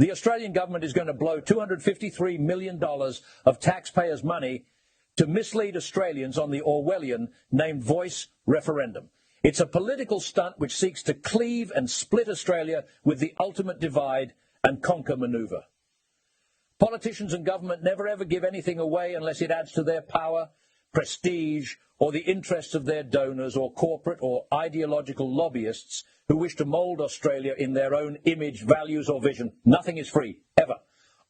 The Australian government is going to blow $253 million of taxpayers' money to mislead Australians on the Orwellian named Voice referendum. It's a political stunt which seeks to cleave and split Australia with the ultimate divide and conquer manoeuvre. Politicians and government never ever give anything away unless it adds to their power, prestige, or the interests of their donors or corporate or ideological lobbyists who wish to mould Australia in their own image, values or vision. Nothing is free, ever.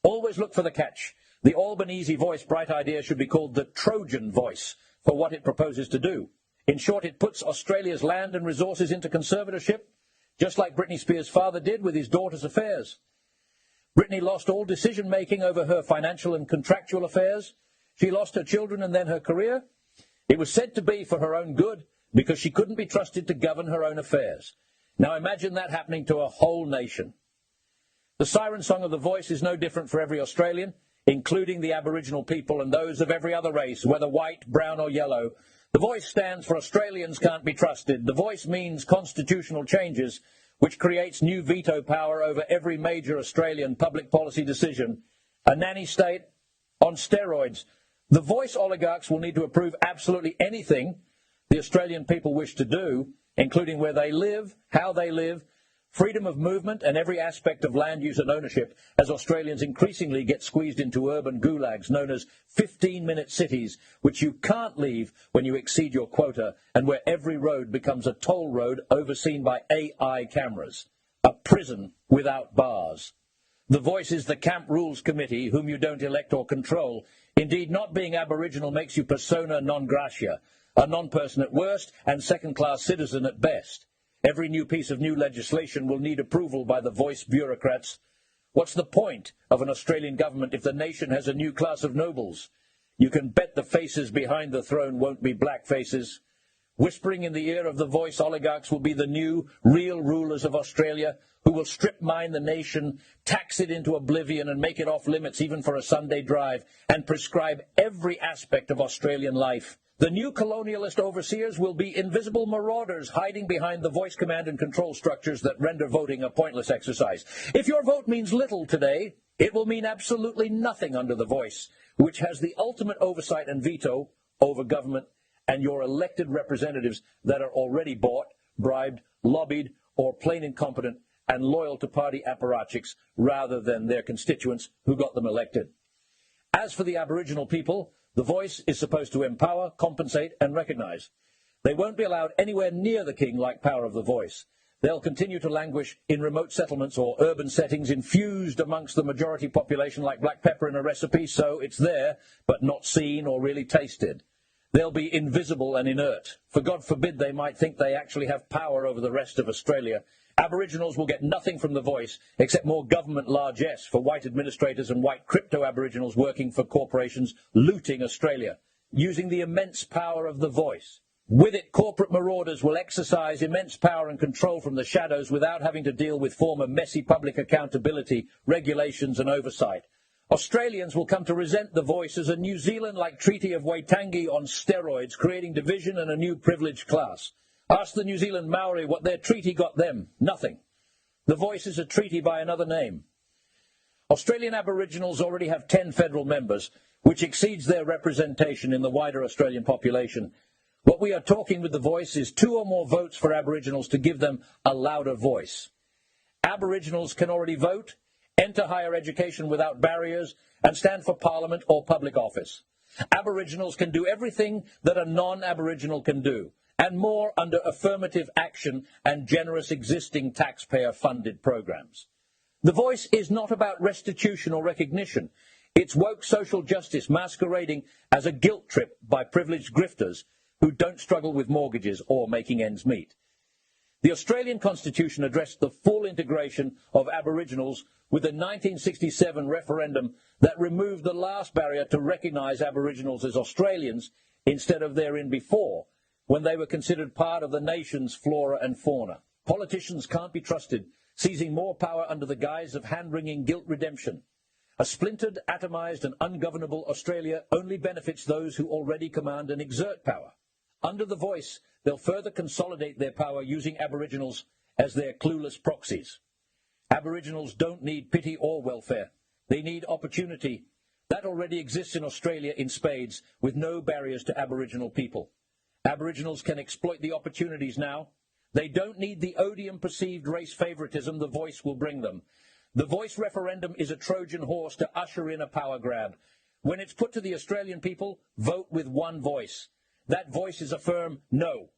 Always look for the catch. The Albanese Voice bright idea should be called the Trojan Voice for what it proposes to do. In short, it puts Australia's land and resources into conservatorship, just like Britney Spears' father did with his daughter's affairs. Britney lost all decision-making over her financial and contractual affairs. She lost her children and then her career. It was said to be for her own good because she couldn't be trusted to govern her own affairs. Now imagine that happening to a whole nation. The siren song of the Voice is no different for every Australian, including the Aboriginal people and those of every other race, whether white, brown or yellow. The Voice stands for Australians can't be trusted. The Voice means constitutional changes, which creates new veto power over every major Australian public policy decision. A nanny state on steroids. The Voice oligarchs will need to approve absolutely anything the Australian people wish to do, including where they live, how they live, freedom of movement and every aspect of land use and ownership, as Australians increasingly get squeezed into urban gulags known as 15-minute cities, which you can't leave when you exceed your quota, and where every road becomes a toll road overseen by AI cameras. A prison without bars. The Voice is the Camp Rules Committee, whom you don't elect or control. Indeed, not being Aboriginal makes you persona non grata, a non-person at worst and second-class citizen at best. Every new piece of new legislation will need approval by the Voice bureaucrats. What's the point of an Australian government if the nation has a new class of nobles? You can bet the faces behind the throne won't be black faces. Whispering in the ear of the Voice oligarchs will be the new, real rulers of Australia, who will strip mine the nation, tax it into oblivion and make it off limits even for a Sunday drive, and prescribe every aspect of Australian life. The new colonialist overseers will be invisible marauders hiding behind the Voice command and control structures that render voting a pointless exercise. If your vote means little today, it will mean absolutely nothing under the Voice, which has the ultimate oversight and veto over government and your elected representatives that are already bought, bribed, lobbied, or plain incompetent and loyal to party apparatchiks rather than their constituents who got them elected. As for the Aboriginal people, the Voice is supposed to empower, compensate and recognise. They won't be allowed anywhere near the king-like power of the Voice. They'll continue to languish in remote settlements or urban settings infused amongst the majority population like black pepper in a recipe, so it's there, but not seen or really tasted. They'll be invisible and inert. For God forbid they might think they actually have power over the rest of Australia. Aboriginals will get nothing from the Voice except more government largesse for white administrators and white crypto-Aboriginals working for corporations looting Australia, using the immense power of the Voice. With it, corporate marauders will exercise immense power and control from the shadows without having to deal with former messy public accountability, regulations and oversight. Australians will come to resent the Voice as a New Zealand-like Treaty of Waitangi on steroids, creating division and a new privileged class. Ask the New Zealand Maori what their treaty got them. Nothing. The Voice is a treaty by another name. Australian Aboriginals already have 10 federal members, which exceeds their representation in the wider Australian population. What we are talking with the Voice is 2 or more votes for Aboriginals to give them a louder voice. Aboriginals can already vote, enter higher education without barriers, and stand for Parliament or public office. Aboriginals can do everything that a non-Aboriginal can do, and more under affirmative action and generous existing taxpayer-funded programs. The Voice is not about restitution or recognition. It's woke social justice masquerading as a guilt trip by privileged grifters who don't struggle with mortgages or making ends meet. The Australian Constitution addressed the full integration of Aboriginals with the 1967 referendum that removed the last barrier to recognise Aboriginals as Australians instead of therein before, when they were considered part of the nation's flora and fauna. Politicians can't be trusted, seizing more power under the guise of hand-wringing guilt redemption. A splintered, atomised and ungovernable Australia only benefits those who already command and exert power. Under the Voice, they'll further consolidate their power using Aboriginals as their clueless proxies. Aboriginals don't need pity or welfare. They need opportunity. That already exists in Australia in spades, with no barriers to Aboriginal people. Aboriginals can exploit the opportunities now. They don't need the odium perceived race favouritism the Voice will bring them. The Voice referendum is a Trojan horse to usher in a power grab. When it's put to the Australian people, vote with one voice. That voice is a firm no.